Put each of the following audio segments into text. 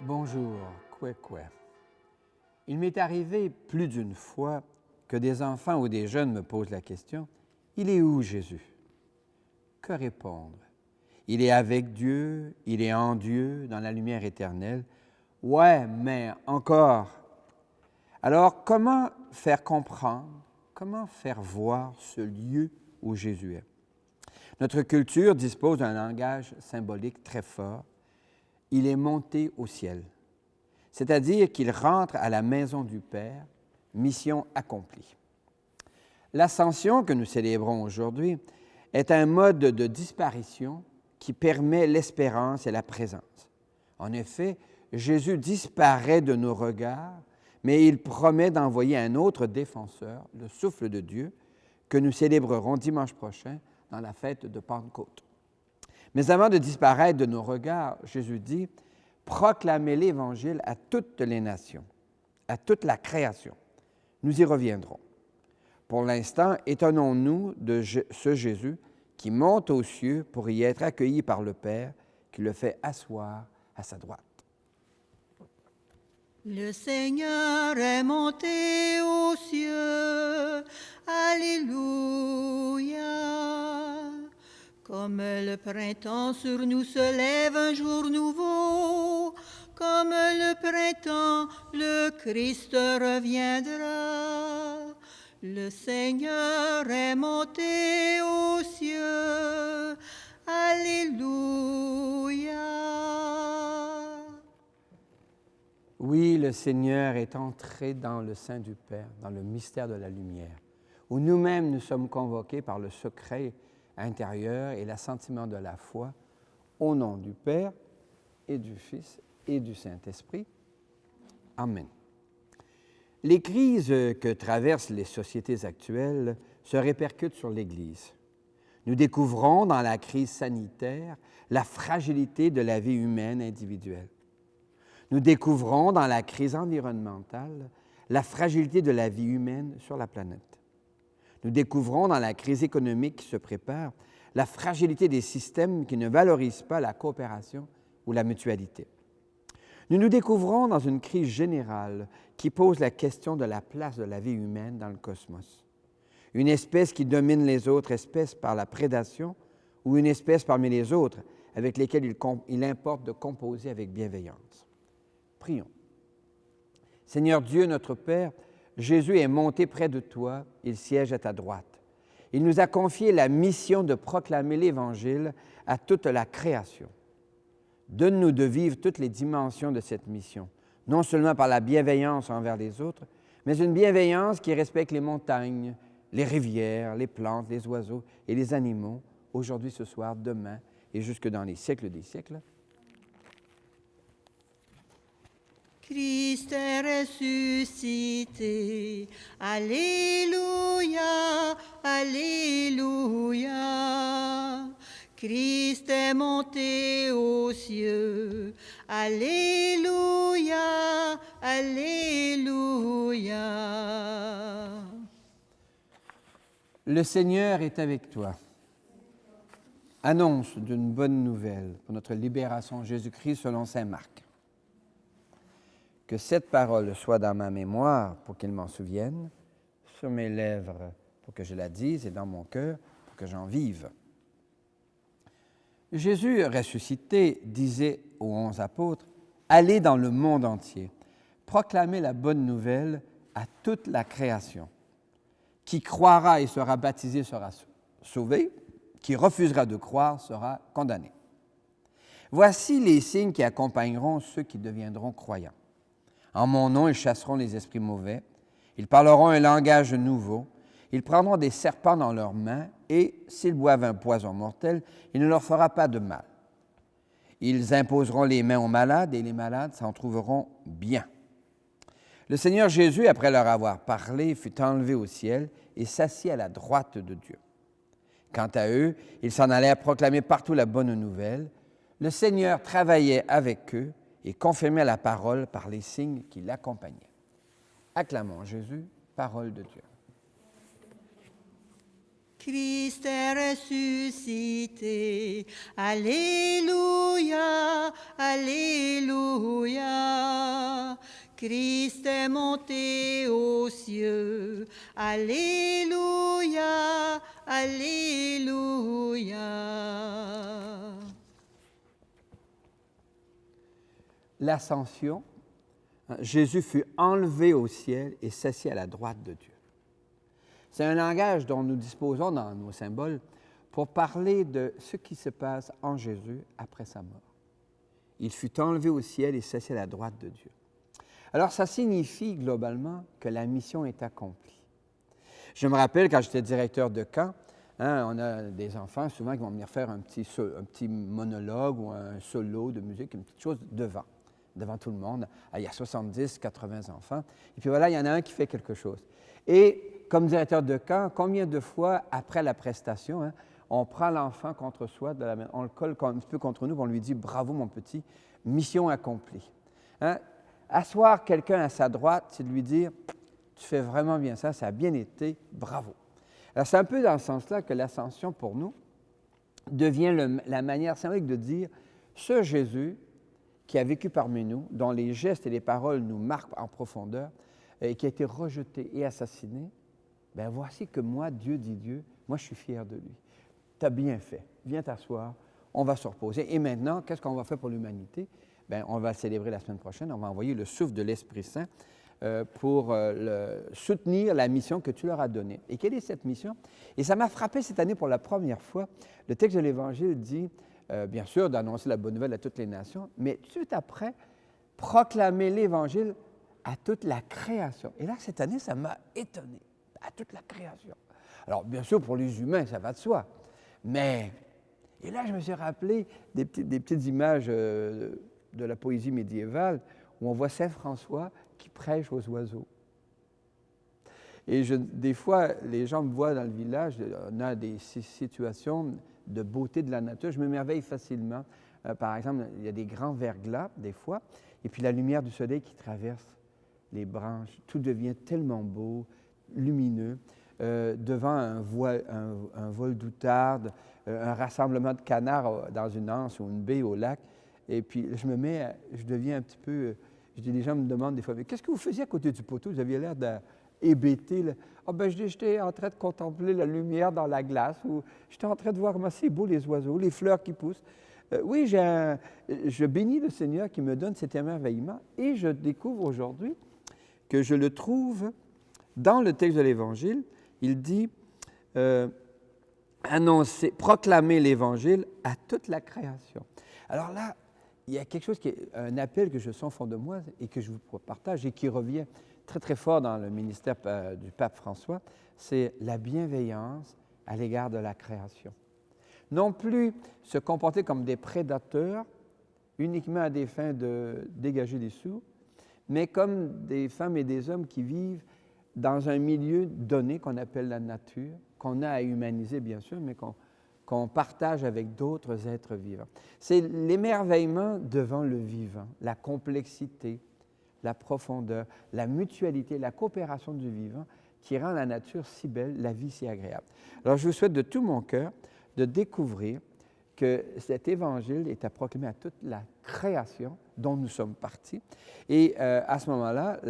Bonjour, Kwekwe. Il m'est arrivé plus d'une fois que des enfants ou des jeunes me posent la question « Il est où Jésus ?» Que répondre? Il est avec Dieu, il est en Dieu, dans la lumière éternelle. Ouais, mais encore. Alors, comment faire comprendre, comment faire voir ce lieu où Jésus est? Notre culture dispose d'un langage symbolique très fort. Il est monté au ciel, c'est-à-dire qu'il rentre à la maison du Père, mission accomplie. L'ascension que nous célébrons aujourd'hui est un mode de disparition qui permet l'espérance et la présence. En effet, Jésus disparaît de nos regards, mais il promet d'envoyer un autre défenseur, le souffle de Dieu, que nous célébrerons dimanche prochain dans la fête de Pentecôte. Mais avant de disparaître de nos regards, Jésus dit « Proclamez l'Évangile à toutes les nations, à toute la création. » Nous y reviendrons. Pour l'instant, étonnons-nous de ce Jésus qui monte aux cieux pour y être accueilli par le Père, qui le fait asseoir à sa droite. Le Seigneur est monté aux cieux, Alléluia. Comme le printemps sur nous se lève un jour nouveau, comme le printemps, le Christ reviendra. Le Seigneur est monté aux cieux, Alléluia. Oui, le Seigneur est entré dans le sein du Père, dans le mystère de la lumière, où nous-mêmes nous sommes convoqués par le secret intérieur et l'assentiment de la foi, au nom du Père et du Fils et du Saint-Esprit. Amen. Les crises que traversent les sociétés actuelles se répercutent sur l'Église. Nous découvrons dans la crise sanitaire la fragilité de la vie humaine individuelle. Nous découvrons dans la crise environnementale la fragilité de la vie humaine sur la planète. Nous découvrons dans la crise économique qui se prépare la fragilité des systèmes qui ne valorisent pas la coopération ou la mutualité. Nous nous découvrons dans une crise générale qui pose la question de la place de la vie humaine dans le cosmos. Une espèce qui domine les autres espèces par la prédation ou une espèce parmi les autres avec lesquelles il importe de composer avec bienveillance. Prions. Seigneur Dieu, notre Père, Jésus est monté près de toi, il siège à ta droite. Il nous a confié la mission de proclamer l'Évangile à toute la création. Donne-nous de vivre toutes les dimensions de cette mission, non seulement par la bienveillance envers les autres, mais une bienveillance qui respecte les montagnes, les rivières, les plantes, les oiseaux et les animaux, aujourd'hui, ce soir, demain et jusque dans les siècles des siècles. Christ est ressuscité, Alléluia, Alléluia. Christ est monté aux cieux, Alléluia, Alléluia. Le Seigneur est avec toi. Annonce d'une bonne nouvelle pour notre libération, Jésus-Christ selon saint Marc. Que cette parole soit dans ma mémoire pour qu'il m'en souvienne, sur mes lèvres pour que je la dise et dans mon cœur pour que j'en vive. Jésus ressuscité disait aux 11 apôtres, « Allez dans le monde entier, proclamez la bonne nouvelle à toute la création. Qui croira et sera baptisé sera sauvé, qui refusera de croire sera condamné. Voici les signes qui accompagneront ceux qui deviendront croyants. En mon nom, ils chasseront les esprits mauvais, ils parleront un langage nouveau, ils prendront des serpents dans leurs mains et, s'ils boivent un poison mortel, il ne leur fera pas de mal. Ils imposeront les mains aux malades et les malades s'en trouveront bien. » Le Seigneur Jésus, après leur avoir parlé, fut enlevé au ciel et s'assit à la droite de Dieu. Quant à eux, ils s'en allèrent proclamer partout la bonne nouvelle. Le Seigneur travaillait avec eux et confirmait la parole par les signes qui l'accompagnaient. Acclamons Jésus, parole de Dieu. Christ est ressuscité. Alléluia, Alléluia. Christ est monté aux cieux. Alléluia, Alléluia. L'ascension, Jésus fut enlevé au ciel et s'assit à la droite de Dieu. C'est un langage dont nous disposons dans nos symboles pour parler de ce qui se passe en Jésus après sa mort. Il fut enlevé au ciel et s'assit à la droite de Dieu. Alors, ça signifie globalement que la mission est accomplie. Je me rappelle quand j'étais directeur de camp, on a des enfants souvent qui vont venir faire un petit monologue ou un solo de musique, une petite chose devant tout le monde. Il y a 70, 80 enfants. Et puis voilà, il y en a un qui fait quelque chose. Et comme directeur de camp, combien de fois, après la prestation, on prend l'enfant contre soi, on le colle un petit peu contre nous, on lui dit « Bravo, mon petit, mission accomplie ». Asseoir quelqu'un à sa droite, c'est de lui dire « Tu fais vraiment bien ça, ça a bien été, bravo ». Alors, c'est un peu dans ce sens-là que l'ascension, pour nous, devient la manière symbolique de dire « Ce Jésus qui a vécu parmi nous, dont les gestes et les paroles nous marquent en profondeur, et qui a été rejeté et assassiné, bien voici que moi, Dieu dit Dieu, moi je suis fier de lui. Tu as bien fait, viens t'asseoir, on va se reposer. Et maintenant, qu'est-ce qu'on va faire pour l'humanité? Bien, on va le célébrer la semaine prochaine, on va envoyer le souffle de l'Esprit Saint pour soutenir la mission que tu leur as donnée. Et quelle est cette mission? Et ça m'a frappé cette année pour la première fois. Le texte de l'Évangile dit, bien sûr, d'annoncer la bonne nouvelle à toutes les nations, mais tout de suite après, proclamer l'Évangile à toute la création. Et là, cette année, ça m'a étonné, à toute la création. Alors, bien sûr, pour les humains, ça va de soi, mais... Et là, je me suis rappelé des petites images de la poésie médiévale où on voit Saint François qui prêche aux oiseaux. Et des fois, les gens me voient dans le village, on a des situations de beauté de la nature, je m'émerveille facilement. Par exemple, il y a des grands verglas, des fois, et puis la lumière du soleil qui traverse les branches, tout devient tellement beau, lumineux. Devant un vol d'outarde, un rassemblement de canards dans une anse ou une baie au lac, et puis je deviens un petit peu... les gens me demandent des fois, mais qu'est-ce que vous faisiez à côté du poteau? Vous aviez l'air hébété. J'étais en train de contempler la lumière dans la glace, ou j'étais en train de voir comment c'est beau les oiseaux, les fleurs qui poussent. Oui, je bénis le Seigneur qui me donne cet émerveillement, et je découvre aujourd'hui que je le trouve dans le texte de l'Évangile. Il dit proclamer l'Évangile à toute la création. Alors là, il y a quelque chose un appel que je sens au fond de moi et que je vous partage et qui revient très, très fort dans le ministère du pape François, c'est la bienveillance à l'égard de la création. Non plus se comporter comme des prédateurs uniquement à des fins de dégager des sous, mais comme des femmes et des hommes qui vivent dans un milieu donné qu'on appelle la nature, qu'on a à humaniser bien sûr, mais qu'on partage avec d'autres êtres vivants. C'est l'émerveillement devant le vivant, la complexité, la profondeur, la mutualité, la coopération du vivant qui rend la nature si belle, la vie si agréable. Alors je vous souhaite de tout mon cœur de découvrir que cet évangile est à proclamer à toute la création dont nous sommes partis. Et à ce moment-là,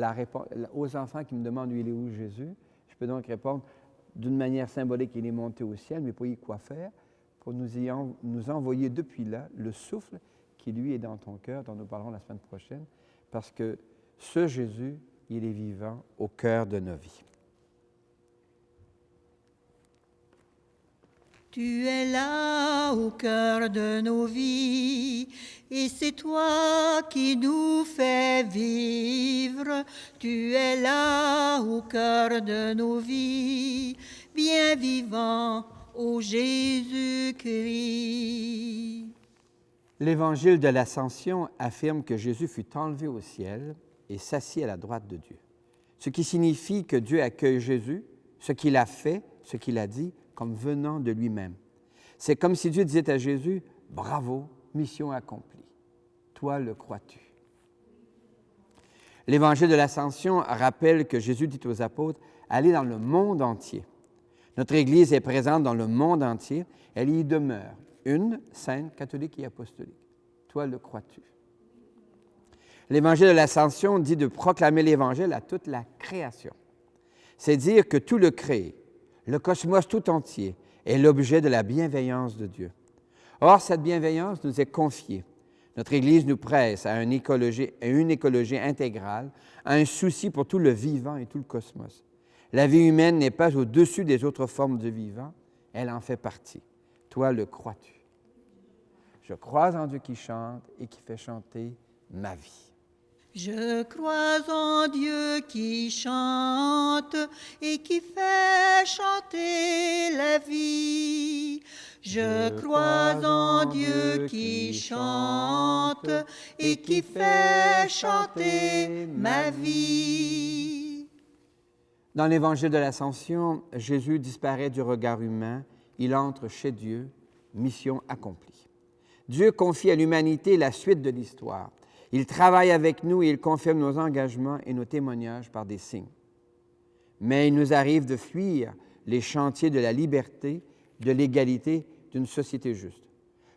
aux enfants qui me demandent « Il est où Jésus ?», je peux donc répondre d'une manière symbolique, il est monté au ciel, mais pour y quoi faire? Pour nous envoyer depuis là le souffle qui, lui, est dans ton cœur, dont nous parlerons la semaine prochaine, parce que ce Jésus, il est vivant au cœur de nos vies. Tu es là au cœur de nos vies, et c'est toi qui nous fais vivre. Tu es là au cœur de nos vies, bien vivant, ô Jésus-Christ. L'Évangile de l'Ascension affirme que Jésus fut enlevé au ciel et s'assit à la droite de Dieu. Ce qui signifie que Dieu accueille Jésus, ce qu'il a fait, ce qu'il a dit, comme venant de lui-même. C'est comme si Dieu disait à Jésus, « Bravo, mission accomplie. Toi, le crois-tu? » L'Évangile de l'Ascension rappelle que Jésus dit aux apôtres, « Allez dans le monde entier. » Notre Église est présente dans le monde entier. Elle y demeure, une, sainte, catholique et apostolique. Toi, le crois-tu? L'Évangile de l'Ascension dit de proclamer l'Évangile à toute la création. C'est dire que tout le créé, le cosmos tout entier, est l'objet de la bienveillance de Dieu. Or, cette bienveillance nous est confiée. Notre Église nous presse à une écologie intégrale, à un souci pour tout le vivant et tout le cosmos. La vie humaine n'est pas au-dessus des autres formes de vivant, elle en fait partie. Toi, le crois-tu? Je crois en Dieu qui chante et qui fait chanter ma vie. Je crois en Dieu qui chante et qui fait chanter la vie. Je crois en Dieu qui chante et qui fait chanter ma vie. Dans l'Évangile de l'Ascension, Jésus disparaît du regard humain, il entre chez Dieu, mission accomplie. Dieu confie à l'humanité la suite de l'histoire. Il travaille avec nous et il confirme nos engagements et nos témoignages par des signes. Mais il nous arrive de fuir les chantiers de la liberté, de l'égalité, d'une société juste.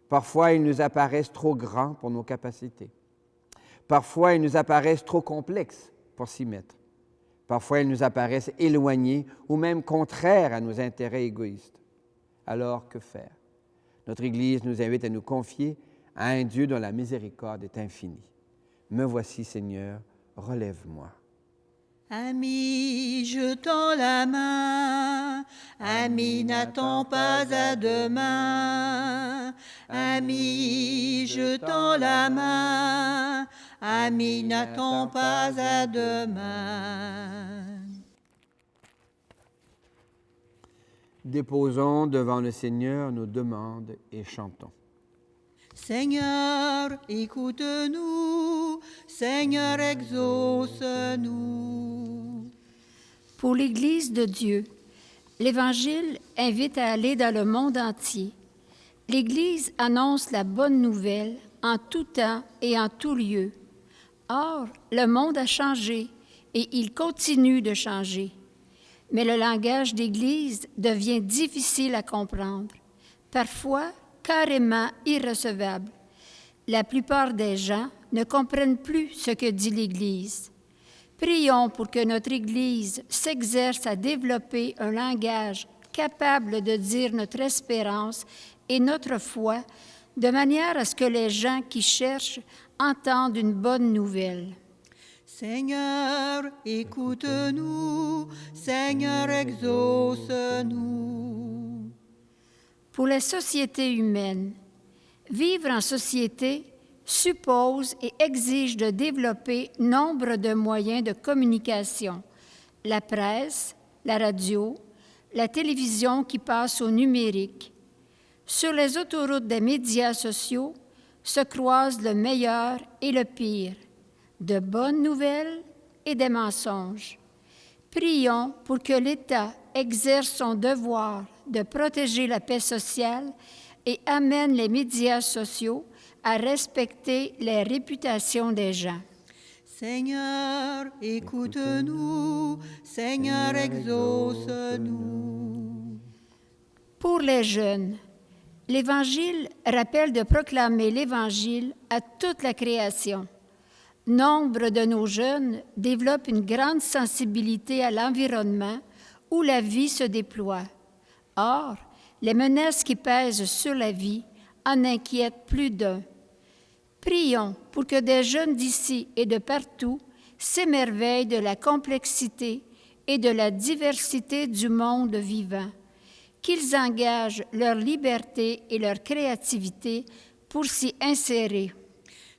Parfois, ils nous apparaissent trop grands pour nos capacités. Parfois, ils nous apparaissent trop complexes pour s'y mettre. Parfois, ils nous apparaissent éloignés ou même contraires à nos intérêts égoïstes. Alors, que faire? Notre Église nous invite à nous confier à un Dieu dont la miséricorde est infinie. Me voici, Seigneur, relève-moi. Ami, je tends la main. Ami, n'attends pas à demain. Ami, je tends la main. Ami, n'attends pas à demain. Déposons devant le Seigneur nos demandes et chantons. Seigneur, écoute-nous. Seigneur, exauce-nous. Pour l'Église de Dieu, l'Évangile invite à aller dans le monde entier. L'Église annonce la bonne nouvelle en tout temps et en tout lieu. Or, le monde a changé et il continue de changer. Mais le langage d'Église devient difficile à comprendre, parfois carrément irrecevable. La plupart des gens ne comprennent plus ce que dit l'Église. Prions pour que notre Église s'exerce à développer un langage capable de dire notre espérance et notre foi, de manière à ce que les gens qui cherchent entendent une bonne nouvelle. Seigneur, écoute-nous. Seigneur, exauce-nous. Pour la société humaine, vivre en société suppose et exige de développer nombre de moyens de communication, la presse, la radio, la télévision qui passe au numérique. Sur les autoroutes des médias sociaux se croisent le meilleur et le pire, de bonnes nouvelles et des mensonges. Prions pour que l'État exerce son devoir de protéger la paix sociale et amène les médias sociaux à respecter les réputations des gens. Seigneur, écoute-nous. Seigneur, exauce-nous. Pour les jeunes, l'Évangile rappelle de proclamer l'Évangile à toute la création. Nombre de nos jeunes développent une grande sensibilité à l'environnement où la vie se déploie. Or, les menaces qui pèsent sur la vie en inquiètent plus d'un. Prions pour que des jeunes d'ici et de partout s'émerveillent de la complexité et de la diversité du monde vivant, qu'ils engagent leur liberté et leur créativité pour s'y insérer.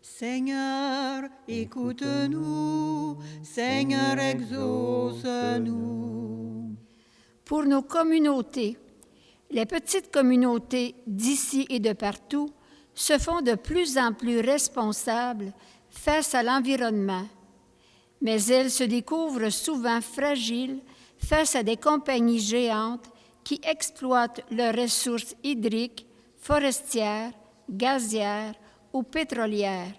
Seigneur, écoute-nous. Seigneur, exauce-nous. Pour nos communautés, les petites communautés d'ici et de partout se font de plus en plus responsables face à l'environnement, mais elles se découvrent souvent fragiles face à des compagnies géantes qui exploitent leurs ressources hydriques, forestières, gazières ou pétrolières.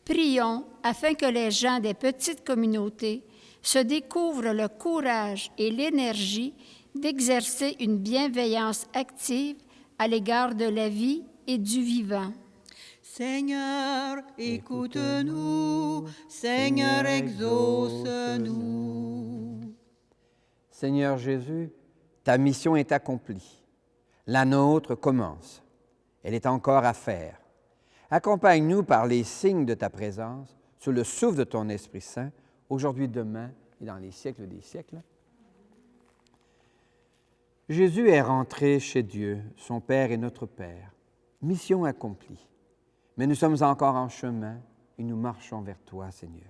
Prions afin que les gens des petites communautés se découvrent le courage et l'énergie d'exercer une bienveillance active à l'égard de la vie et du vivant. Seigneur, écoute-nous. Seigneur, exauce-nous. Seigneur Jésus, ta mission est accomplie. La nôtre commence. Elle est encore à faire. Accompagne-nous par les signes de ta présence, sous le souffle de ton Esprit Saint, aujourd'hui, demain et dans les siècles des siècles. Jésus est rentré chez Dieu, son Père et notre Père. Mission accomplie. Mais nous sommes encore en chemin et nous marchons vers toi, Seigneur.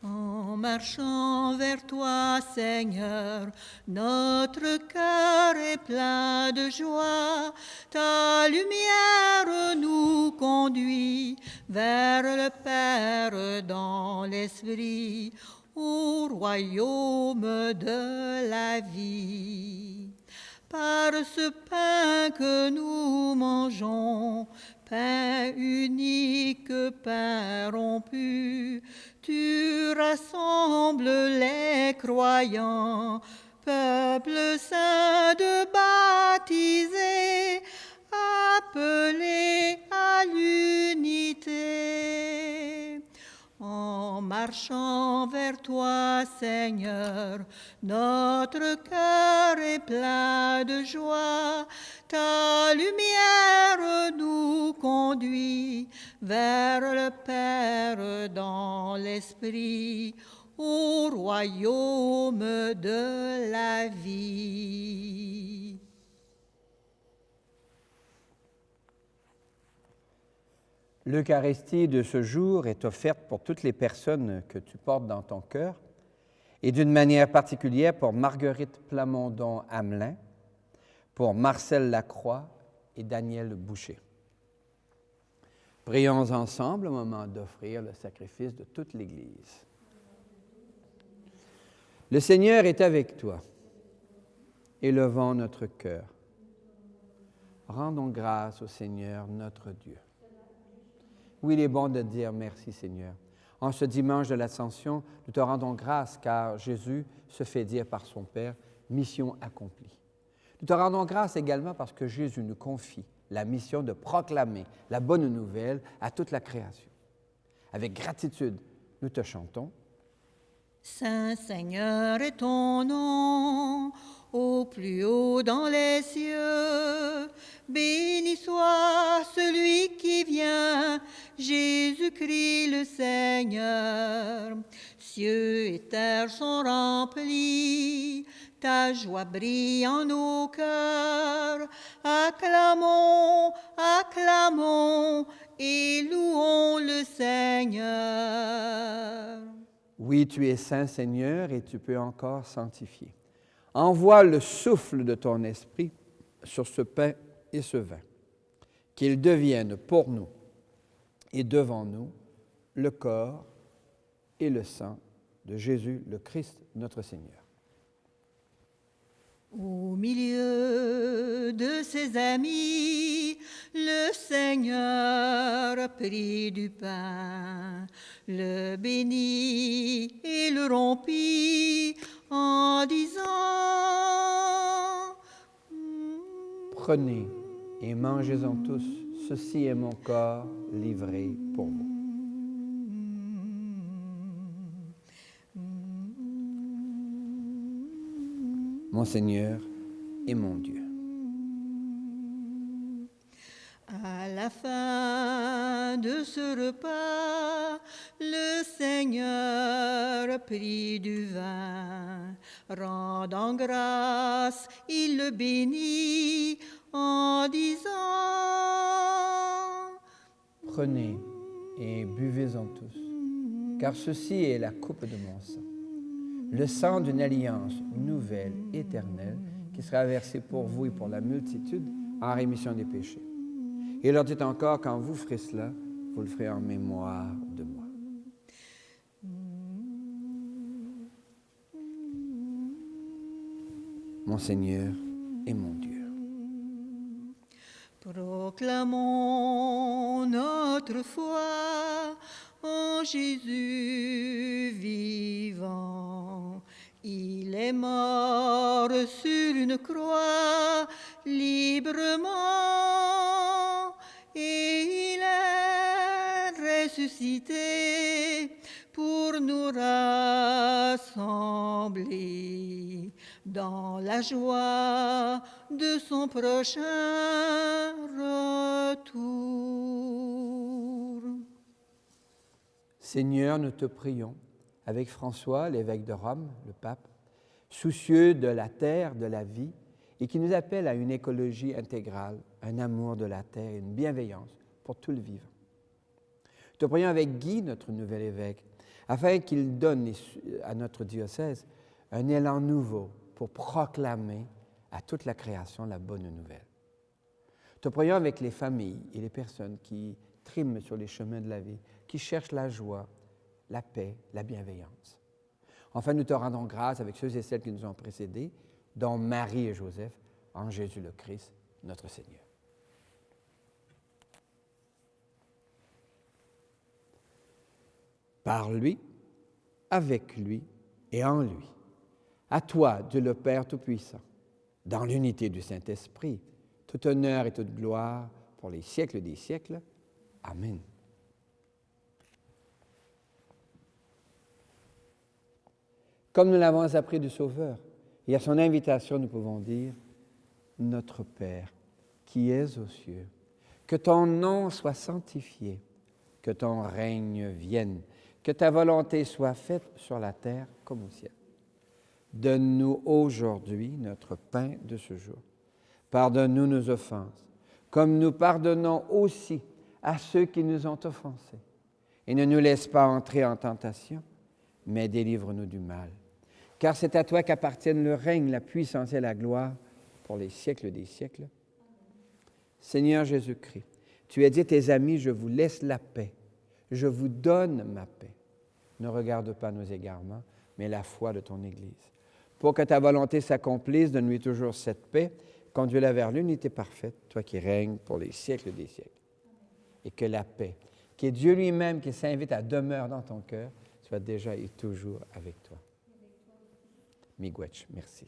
En marchant vers toi, Seigneur, notre cœur est plein de joie. Ta lumière nous conduit vers le Père dans l'esprit, au royaume de la vie. Par ce pain que nous mangeons, pain unique, pain rompu, tu rassembles les croyants, peuple saint de baptisés, appelés à l'unité. En marchant vers toi, Seigneur, notre cœur est plein de joie. Ta lumière nous conduit vers le Père dans l'esprit, au royaume de la vie. L'Eucharistie de ce jour est offerte pour toutes les personnes que tu portes dans ton cœur et d'une manière particulière pour Marguerite Plamondon-Hamelin, pour Marcel Lacroix et Daniel Boucher. Prions ensemble au moment d'offrir le sacrifice de toute l'Église. Le Seigneur est avec toi. Élevons notre cœur. Rendons grâce au Seigneur notre Dieu. Oui, il est bon de dire merci, Seigneur. En ce dimanche de l'Ascension, nous te rendons grâce car Jésus se fait dire par son Père, mission accomplie. Nous te rendons grâce également parce que Jésus nous confie la mission de proclamer la bonne nouvelle à toute la création. Avec gratitude, nous te chantons. Saint Seigneur est ton nom, au plus haut dans les cieux. Béni soit celui qui vient, Jésus-Christ le Seigneur. Cieux et terre sont remplis, ta joie brille en nos cœurs. Acclamons, acclamons et louons le Seigneur. Oui, tu es saint, Seigneur, et tu peux encore sanctifier. Envoie le souffle de ton esprit sur ce pain et ce vin, qu'ils deviennent pour nous et devant nous le corps et le sang de Jésus le Christ, notre Seigneur. Au milieu de ses amis, le Seigneur prit du pain, le bénit et le rompit en disant: Prenez et mangez-en tous, ceci est mon corps livré pour vous. Mon Seigneur et mon Dieu. À la fin de ce repas, le Seigneur prit du vin. Rendant grâce, il le bénit en disant: Prenez et buvez-en tous, car ceci est la coupe de mon sang, le sang d'une alliance nouvelle, éternelle, qui sera versé pour vous et pour la multitude en rémission des péchés. Et il leur dit encore, quand vous ferez cela, vous le ferez en mémoire de moi. Mon Seigneur et mon Dieu. Proclamons notre foi en Jésus vivant. Il est mort sur une croix librement et il est ressuscité pour nous rassembler dans la joie de son prochain retour. Seigneur, nous te prions, avec François, l'évêque de Rome, le pape, soucieux de la terre, de la vie, et qui nous appelle à une écologie intégrale, un amour de la terre et une bienveillance pour tout le vivant. Nous te prions avec Guy, notre nouvel évêque, afin qu'il donne à notre diocèse un élan nouveau pour proclamer à toute la création la bonne nouvelle. Nous te prions avec les familles et les personnes qui triment sur les chemins de la vie, qui cherchent la joie, la paix, la bienveillance. Enfin, nous te rendons grâce avec ceux et celles qui nous ont précédés, dont Marie et Joseph, en Jésus le Christ, notre Seigneur. Par lui, avec lui et en lui. À toi, Dieu le Père Tout-Puissant, dans l'unité du Saint-Esprit, tout honneur et toute gloire pour les siècles des siècles. Amen. Comme nous l'avons appris du Sauveur, et à son invitation, nous pouvons dire « Notre Père, qui es aux cieux, que ton nom soit sanctifié, que ton règne vienne, que ta volonté soit faite sur la terre comme au ciel. Donne-nous aujourd'hui notre pain de ce jour. Pardonne-nous nos offenses, comme nous pardonnons aussi à ceux qui nous ont offensés. Et ne nous laisse pas entrer en tentation, mais délivre-nous du mal. Car c'est à toi qu'appartiennent le règne, la puissance et la gloire pour les siècles des siècles. Seigneur Jésus-Christ, tu as dit à tes amis, je vous laisse la paix, je vous donne ma paix. Ne regarde pas nos égarements, mais la foi de ton Église. Pour que ta volonté s'accomplisse, donne-lui toujours cette paix, conduis-la vers l'unité parfaite, toi qui règnes pour les siècles des siècles. Et que la paix, qui est Dieu lui-même qui s'invite à demeurer dans ton cœur, soit déjà et toujours avec toi. Miigwech, merci.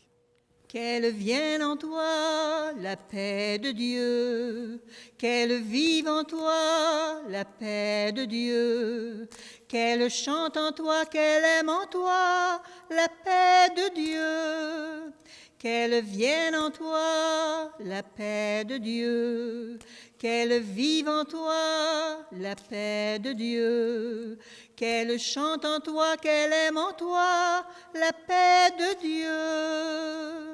Qu'elle vienne en toi la paix de Dieu, qu'elle vive en toi la paix de Dieu, qu'elle chante en toi, qu'elle aime en toi la paix de Dieu, qu'elle vienne en toi la paix de Dieu, qu'elle vive en toi la paix de Dieu, qu'elle chante en toi, qu'elle aime en toi la paix de Dieu.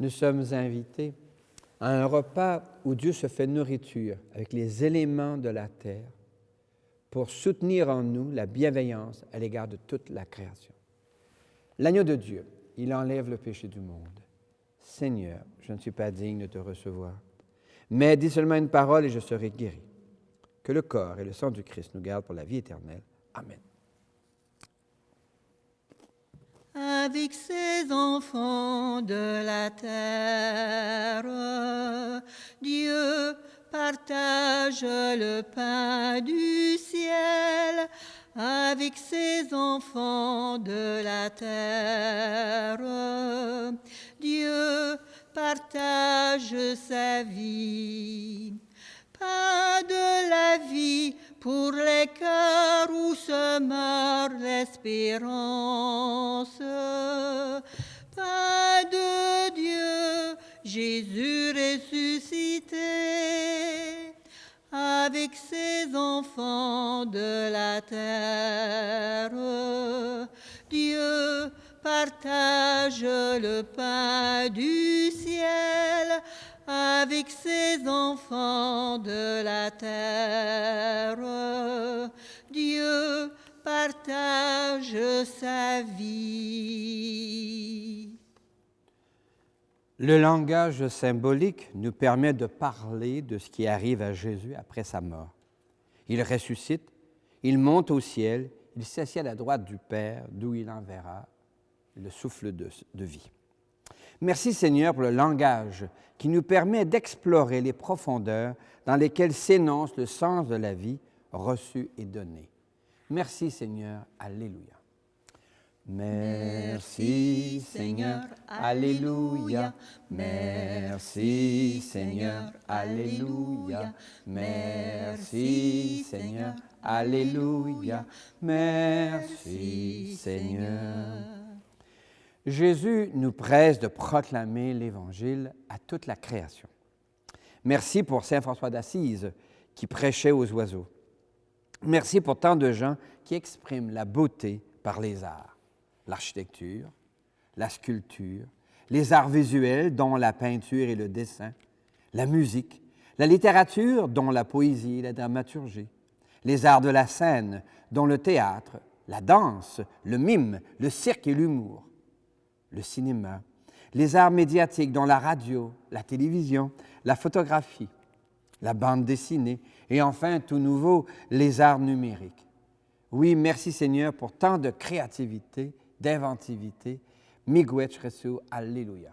Nous sommes invités à un repas où Dieu se fait nourriture avec les éléments de la terre pour soutenir en nous la bienveillance à l'égard de toute la création. L'agneau de Dieu, il enlève le péché du monde. Seigneur, je ne suis pas digne de te recevoir, mais dis seulement une parole et je serai guéri. Que le corps et le sang du Christ nous gardent pour la vie éternelle. Amen. Avec ses enfants de la terre, Dieu partage le pain du ciel. Avec ses enfants de la terre, Dieu partage sa vie. Pain de la vie pour les cœurs où se meurt l'espérance. Pain de Dieu, Jésus ressuscité, avec ses enfants de la terre. Dieu partage le pain du ciel avec ses enfants de la terre. Dieu partage sa vie. Le langage symbolique nous permet de parler de ce qui arrive à Jésus après sa mort. Il ressuscite, il monte au ciel, il s'assied à la droite du Père, d'où il enverra le souffle de vie. Merci Seigneur pour le langage qui nous permet d'explorer les profondeurs dans lesquelles s'énonce le sens de la vie reçue et donnée. Merci Seigneur, Alléluia. Merci Seigneur, Alléluia. Merci Seigneur, Alléluia. Merci Seigneur, Alléluia. Merci Seigneur. Jésus nous presse de proclamer l'Évangile à toute la création. Merci pour saint François d'Assise qui prêchait aux oiseaux. Merci pour tant de gens qui expriment la beauté par les arts. L'architecture, la sculpture, les arts visuels, dont la peinture et le dessin, la musique, la littérature, dont la poésie et la dramaturgie, les arts de la scène, dont le théâtre, la danse, le mime, le cirque et l'humour, le cinéma, les arts médiatiques, dont la radio, la télévision, la photographie, la bande dessinée et enfin, tout nouveau, les arts numériques. Oui, merci Seigneur pour tant de créativité, d'inventivité. Miigwech Resu, Alléluia.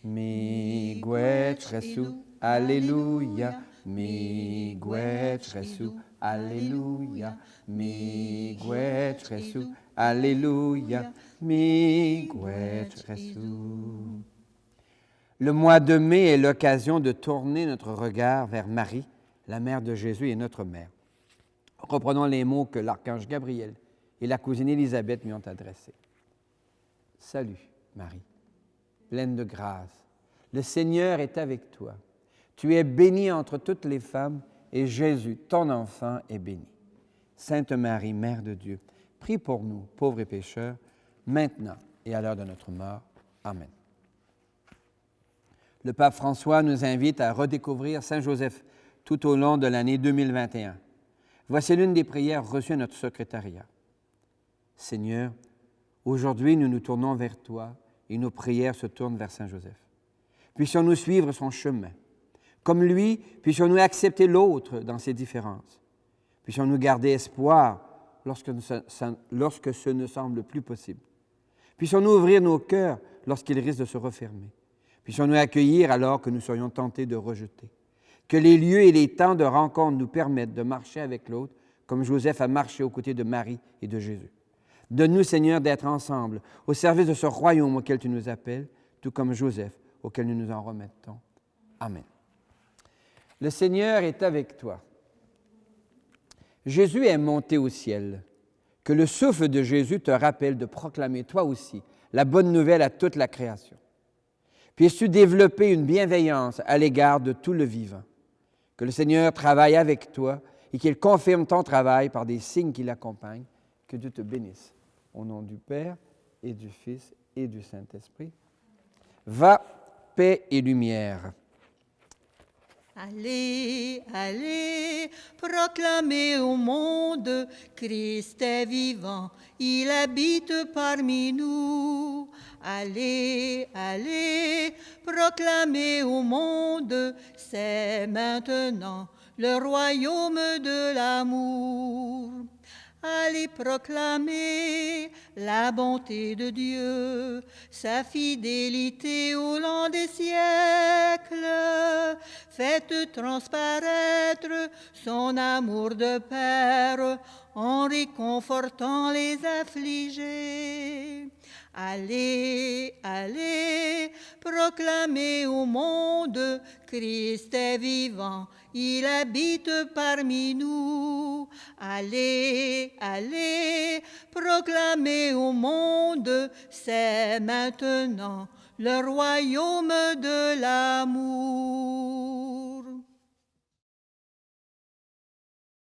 Miigwech Resu, Alléluia. Miigwech Resu, Alléluia. Miigwech Resu, Alléluia. Miigwech Resu. Le mois de mai est l'occasion de tourner notre regard vers Marie, la mère de Jésus et notre mère. Reprenons les mots que l'archange Gabriel et la cousine Élisabeth lui ont adressés. Salut, Marie, pleine de grâce. Le Seigneur est avec toi. Tu es bénie entre toutes les femmes et Jésus, ton enfant, est béni. Sainte Marie, Mère de Dieu, prie pour nous, pauvres et pécheurs, maintenant et à l'heure de notre mort. Amen. Le pape François nous invite à redécouvrir Saint Joseph tout au long de l'année 2021. Voici l'une des prières reçues à notre secrétariat. Seigneur, aujourd'hui nous nous tournons vers toi et nos prières se tournent vers Saint Joseph. Puissions-nous suivre son chemin. Comme lui, puissions-nous accepter l'autre dans ses différences. Puissions-nous garder espoir lorsque ce ne semble plus possible. Puissions-nous ouvrir nos cœurs lorsqu'ils risquent de se refermer. Puissions-nous accueillir alors que nous serions tentés de rejeter. Que les lieux et les temps de rencontre nous permettent de marcher avec l'autre, comme Joseph a marché aux côtés de Marie et de Jésus. Donne-nous, Seigneur, d'être ensemble, au service de ce royaume auquel tu nous appelles, tout comme Joseph, auquel nous nous en remettons. Amen. Le Seigneur est avec toi. Jésus est monté au ciel. Que le souffle de Jésus te rappelle de proclamer, toi aussi, la bonne nouvelle à toute la création. Puisses-tu développer une bienveillance à l'égard de tout le vivant. Que le Seigneur travaille avec toi et qu'il confirme ton travail par des signes qui l'accompagnent. Que Dieu te bénisse. Au nom du Père et du Fils et du Saint-Esprit. Va, paix et lumière. Allez, allez, proclamez au monde, Christ est vivant, il habite parmi nous. Allez, allez, proclamez au monde, c'est maintenant le royaume de l'amour. Allez proclamer la bonté de Dieu, sa fidélité au long des siècles. Faites transparaître son amour de Père en réconfortant les affligés. Allez, allez, proclamez au monde, Christ est vivant, il habite parmi nous. Allez, allez, proclamez au monde, c'est maintenant le royaume de l'amour.